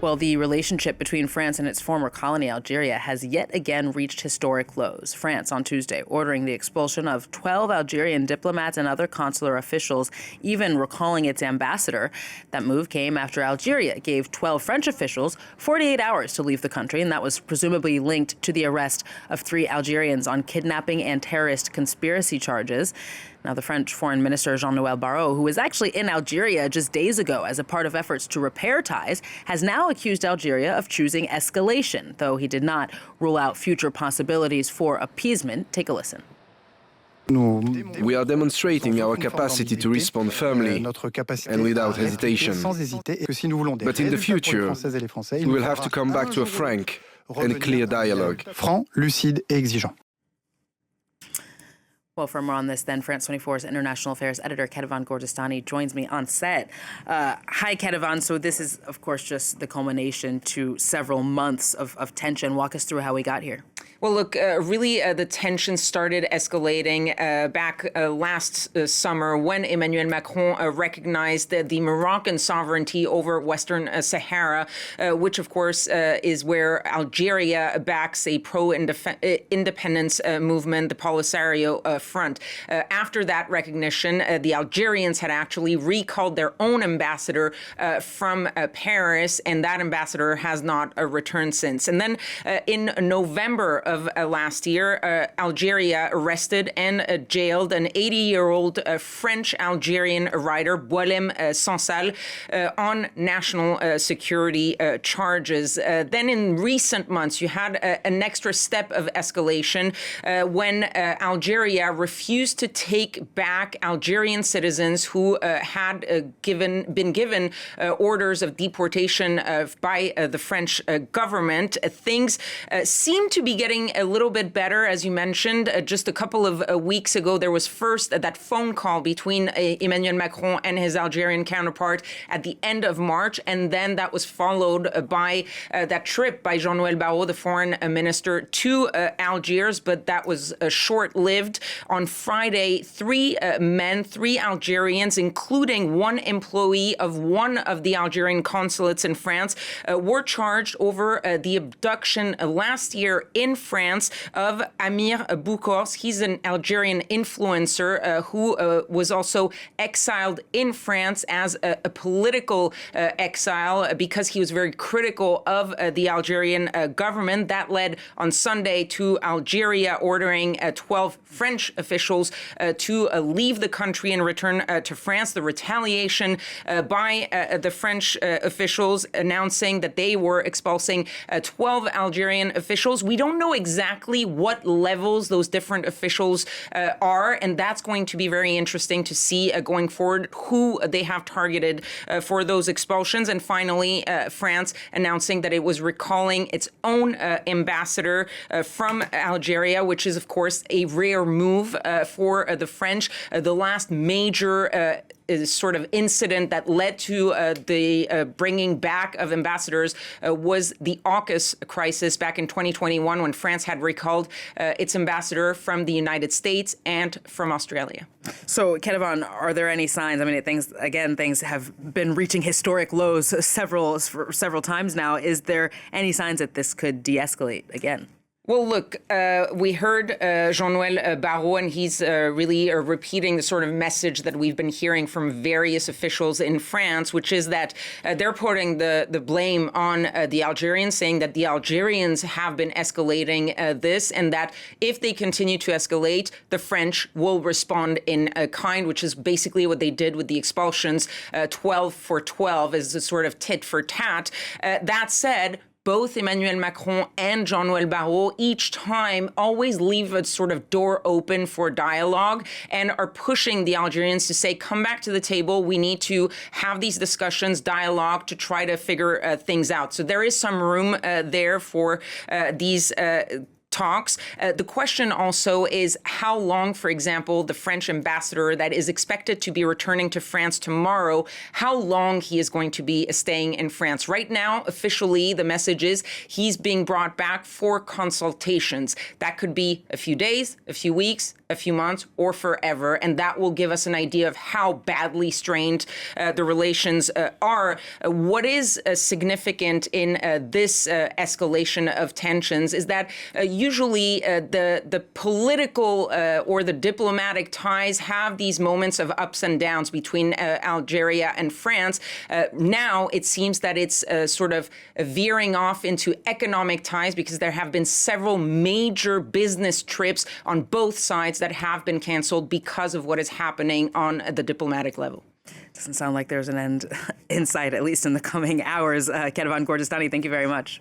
Well, the relationship between France and its former colony, Algeria, has yet again reached historic lows. France on Tuesday ordering the expulsion of 12 Algerian diplomats and other consular officials, even recalling its ambassador. That move came after Algeria gave 12 French officials 48 hours to leave the country, and that was presumably linked to the arrest of 3 Algerians on kidnapping and terrorist conspiracy charges. Now, the French Foreign Minister Jean-Noël Barrot, who was actually in Algeria just days ago as a part of efforts to repair ties, has now accused Algeria of choosing escalation, though he did not rule out future possibilities for appeasement. Take a listen. We are demonstrating our capacity to respond firmly and without hesitation. But in the future, we will have to come back to a frank and clear dialogue. Franc, lucide et exigeant. Well, for more on this, then, France 24's international affairs editor Kethevane Gorjestani joins me on set. Hi, Kethevane. So this is, of course, just the culmination to several months of tension. Walk us through how we got here. Well, look, really, the tension started escalating back last summer when Emmanuel Macron recognized the Moroccan sovereignty over Western Sahara, which, of course, is where Algeria backs a pro-independence movement, the Polisario Front. After that recognition, the Algerians had actually recalled their own ambassador from Paris, and that ambassador has not returned since. And then in November of last year, Algeria arrested and jailed an 80-year-old French-Algerian writer, Boualem Sansal, on national security charges. Then in recent months, you had an extra step of escalation when Algeria refused to take back Algerian citizens who had been given orders of deportation by the French government. Things seem to be getting a little bit better, as you mentioned. Just a couple of weeks ago, there was first that phone call between Emmanuel Macron and his Algerian counterpart at the end of March, and then that was followed by that trip by Jean-Noël Barrot, the foreign minister, to Algiers, but that was short-lived. On Friday, 3 Algerians, including one employee of one of the Algerian consulates in France, were charged over the abduction last year in France of Amir Boukors. He's an Algerian influencer who was also exiled in France as a political exile because he was very critical of the Algerian government. That led on Sunday to Algeria ordering 12 French officials to leave the country and return to France. The retaliation by the French officials announcing that they were expulsing 12 Algerian officials. We don't know exactly what levels those different officials are, and that's going to be very interesting to see going forward who they have targeted for those expulsions. And finally, France announcing that it was recalling its own ambassador from Algeria, which is, of course, a rare move for the French. The last major sort of incident that led to the bringing back of ambassadors was the AUKUS crisis back in 2021 when France had recalled its ambassador from the United States and from Australia. So, Kethevane, are there any signs? I mean, things have been reaching historic lows several times now. Is there any signs that this could de-escalate again? Well, look, we heard Jean-Noël Barrot, and he's really repeating the sort of message that we've been hearing from various officials in France, which is that they're putting the blame on the Algerians, saying that the Algerians have been escalating this, and that if they continue to escalate, the French will respond in kind, which is basically what they did with the expulsions, 12 for 12, as a sort of tit-for-tat. That said, both Emmanuel Macron and Jean-Noël Barrot each time always leave a sort of door open for dialogue and are pushing the Algerians to say, come back to the table. We need to have these discussions, dialogue, to try to figure things out. So there is some room there for these talks. The question also is how long, for example, the French ambassador that is expected to be returning to France tomorrow, how long he is going to be staying in France. Right now, officially, the message is he's being brought back for consultations. That could be a few days, a few weeks, a few months, or forever. And that will give us an idea of how badly strained the relations are. What is significant in this escalation of tensions is that usually the political or the diplomatic ties have these moments of ups and downs between Algeria and France. Now it seems that it's sort of veering off into economic ties because there have been several major business trips on both sides that have been canceled because of what is happening on the diplomatic level. Doesn't sound like there's an end in sight, at least in the coming hours. Kethevane Gorjestani, thank you very much.